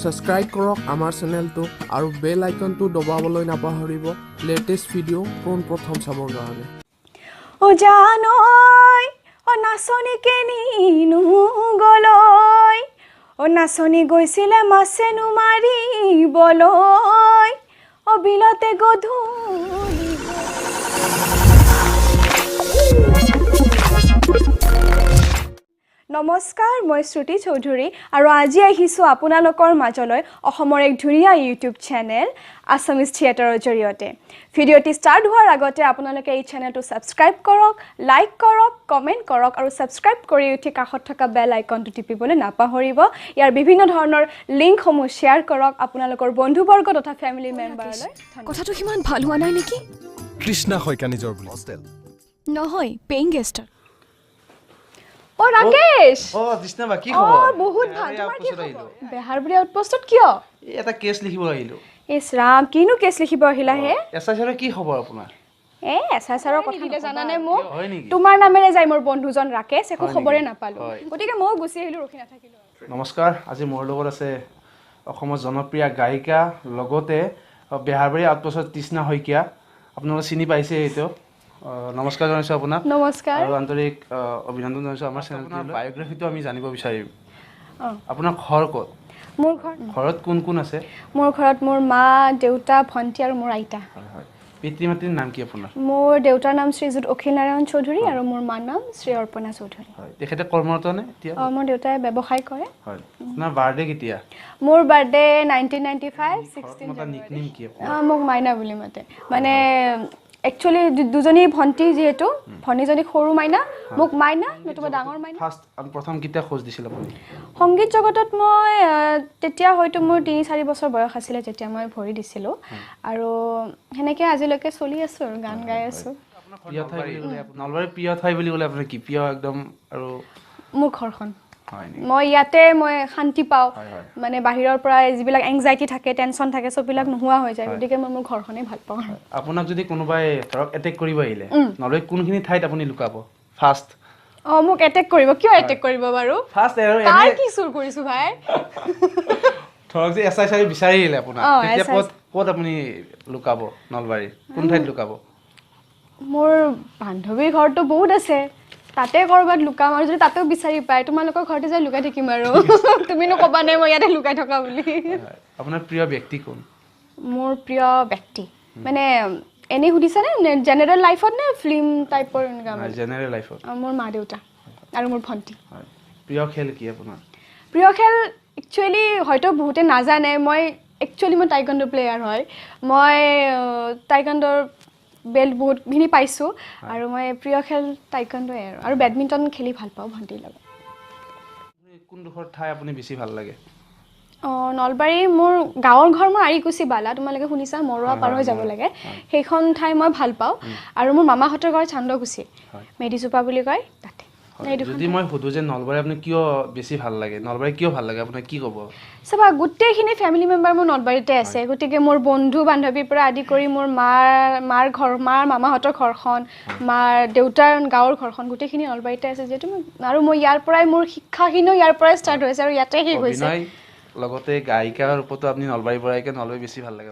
Subscribe কৰক আমাৰ চেনেলটো আৰু বেল আইকনটো দবাবলৈ নাপাহৰিব লেটেষ্ট ভিডিঅ' পোনপ্ৰথম চাবৰ কাৰণে। ও জানৈ ও নাচনীকে নিনো গলৈ ও নাচনী গৈছিলে মাছেনো মাৰিবলৈ ও বিলতে গধূলি নমস্কাৰ, মই শ্ৰুতি চৌধুৰী আৰু আজি আহিছোঁ আপোনালোকৰ মাজলৈ অসমৰ এক ধুনীয়া ইউটিউব চেনেল আছামিজ থিয়েটাৰৰ জৰিয়তে। ভিডিঅ'টি ষ্টাৰ্ট হোৱাৰ আগতে আপোনালোকে এই চেনেলটো ছাবস্ক্ৰাইব কৰক, লাইক কৰক, কমেণ্ট কৰক আৰু ছাবস্ক্ৰাইব কৰি উঠি কাষত থকা বেল আইকনটো টিপিবলৈ নাপাহৰিব। ইয়াৰ বিভিন্ন ধৰণৰ লিংকসমূহ শ্বেয়াৰ কৰক আপোনালোকৰ বন্ধুবৰ্গ তথা ফেমিলি মেম্বাৰলৈ। কথাটো সিমান ভাল হোৱা নাই নেকি? কৃষ্ণা শইকীয়া নিজৰ বুলি হোষ্টেল নহয়, পেইং গেষ্টৰ। অ ৰাকেশ, কৃষ্ণা বা কি খবৰ? বহুত ভাল। তোমাৰ কি খবৰ? বেহাৰবাৰী আউটপোষ্টত কিয়? এটা কেছ লিখিব আহিলো। ইছ ৰাম, কিনো কেছ লিখিব আহিলা হে? এছআই ছাৰৰ কি খবৰ আপোনাৰ? এছআই ছাৰৰ কথা দিলে জানানে মোক? হয় নেকি? তোমাৰ নামেৰে যায় মোৰ বন্ধুজন ৰাকেশ, একো খবৰে নাপালো। গতিকে ময়ো গুচি আহিলো, ৰখি নাথাকিলো। নমস্কাৰ, আজি মোৰ লগত আছে অসমৰ জনপ্ৰিয় গায়িকা লগতে বেহাৰবাৰী আউটপোষ্টত কৃষ্ণা শইকীয়া। আপোনালোকে চিনি পাইছে এইটো। নমস্কাৰ জনাইছোঁ আপোনাক। নমস্কাৰ আৰু আন্তৰিক অভিনন্দন জনাইছোঁ আমাৰ চেনেলটোৰ বায়োগ্ৰাফিটো আমি জানিব বিচাৰিম। আপোনাৰ ঘৰ ক'ত? মোৰ ঘৰত কোন কোন আছে? মোৰ ঘৰত মোৰ মা, দেউতা, ভণ্টি আৰু মোৰ আইতা। হয়। পিতৃ মাতৃৰ নাম কি আপোনাৰ? মোৰ দেউতাৰ নাম শ্ৰীযুত অখিল নাৰায়ণ চৌধুৰী আৰু মোৰ মাৰ নাম শ্ৰী অৰ্পণা চৌধুৰী। হয়। তেখেতে কৰ্মৰত নে এতিয়া? মোৰ দেউতাই ব্যৱসায় কৰে। হয়। আপোনাৰ বাৰ্থডে কেতিয়া? মোৰ বাৰ্থডে 1995, 16 নিকনেম কি? মোক মাইনা বুলি মাতে। মানে একচুৱেলি দুজনী ভণ্টি, যিহেতু ভনীজনী সৰু মাইনা, মোক মাইনা নতুবা ডাঙৰ মাইনা। ফাৰ্ষ্ট প্ৰথম কেতিয়া খোজ দিছিল আপুনি? সংগীত জগতত মই তেতিয়া হয়তো মোৰ 3-4 বছৰ বয়স আছিলে যেতিয়া মই ভৰি দিছিলোঁ আৰু সেনেকৈ আজিলৈকে চলি আছোঁ আৰু গান গাই আছোঁ। প্ৰিয় ঠাই বুলি ক'লে নলবাৰীৰ প্ৰিয় ঠাই বুলি ক'লে আপোনাৰ কি প্ৰিয় একদম? আৰু মোৰ ঘৰখন, হয় নেকি? মই ইয়াতে মই শান্তি পাওঁ। হয়, হয়। মানে বাহিৰৰ পৰা যিবিলাক এংজাইটি থাকে, টেনশ্যন থাকে, চববিলাক নোহোৱা হৈ যায়। গতিকে মই মোৰ ঘৰখনেই ভাল পাওঁ। আপোনাক যদি কোনোবাই ধৰক এটেক কৰিব আহিলে নলবাৰীৰ কোনখিনি ঠাইত আপুনি লুকাব ফাৰ্ষ্ট? মোক এটেক কৰিব? কিয় এটেক কৰিব বাৰু? ফাৰ্ষ্ট তাৰ কি চুৰ কৰিছোঁ ভাই? ধৰক যে এছআই ছাৰে বিচাৰি আহিলে আপোনাক, তেতিয়া SI ক'ত আপুনি লুকাব? নলবাৰীৰ কোন ঠাইত লুকাব? মোৰ বান্ধৱীৰ ঘৰটো বহুত আছে, তাতে ক'ৰবাত লুকাম। আৰু যদি তাতেও বিচাৰি পায়, তোমালোকৰ ঘৰতে যাই লুকাই থাকিম আৰু। তুমিনো ক'বা নাই মই ইয়াতে লুকাই থকা বুলি। আপোনাৰ প্ৰিয় ব্যক্তি কোন? মোৰ প্ৰিয় ব্যক্তি মানে এনেই সুধিছানে জেনেৰেল লাইফত নে ফিল্ম টাইপৰ? জেনেৰেল লাইফত। মোৰ মা দেউতা আৰু মোৰ ভণ্টি। হয়। প্ৰিয় খেল কি আপোনাৰ? প্ৰিয় খেল একচুৱেলি হয়তো বহুতে নাজানে, মই টাইকণ্ডো প্লেয়াৰ হয়। মই টাইকণ্ডৰ বেল্ট বহুতখিনি পাইছোঁ আৰু মই প্ৰিয় খেল টাইকণ্ডই আৰু বেডমিণ্টন খেলি ভাল পাওঁ ভণ্টিৰ লগত। কোনডোখৰ ঠাই আপুনি বেছি ভাল লাগে? নলবাৰী মোৰ গাঁৱৰ ঘৰ মোৰ আৰিকুচি বালা, তোমালোকে শুনিছা, মৰুৱা পাৰ হৈ যাব লাগে। সেইখন ঠাই মই ভাল পাওঁ। আৰু মোৰ মামাহঁতৰ ঘৰ চান্দকুচি, মেডিচোপা বুলি কয়, তাতে। যদি মই সুধোঁ যে নলবাৰী আপুনি কিয় বেছি ভাল লাগে, নলবাৰী কিয় ভাল লাগে, আপোনাৰ কি ক'ব? চাবা, গোটেইখিনি ফেমিলি মেম্বাৰ মোৰ নলবাৰীতে আছে। গতিকে মোৰ বন্ধু বান্ধৱীৰ পৰা আদি কৰি মোৰ মাৰ মামাহঁতৰ ঘৰখন, মাৰ দেউতাৰ গাঁৱৰ ঘৰখন, গোটেইখিনি নলবাৰীতে আছে যিহেতু। আৰু মই ইয়াৰ পৰাই মোৰ শিক্ষাখিনিও ইয়াৰ পৰাই ষ্টাৰ্ট হৈছে আৰু ইয়াতে শেষ হৈছে। লগতে গায়িকাৰ ৰূপতো আপুনি নলবাৰীৰ পৰাই নলবাৰী বেছি ভাল লাগে।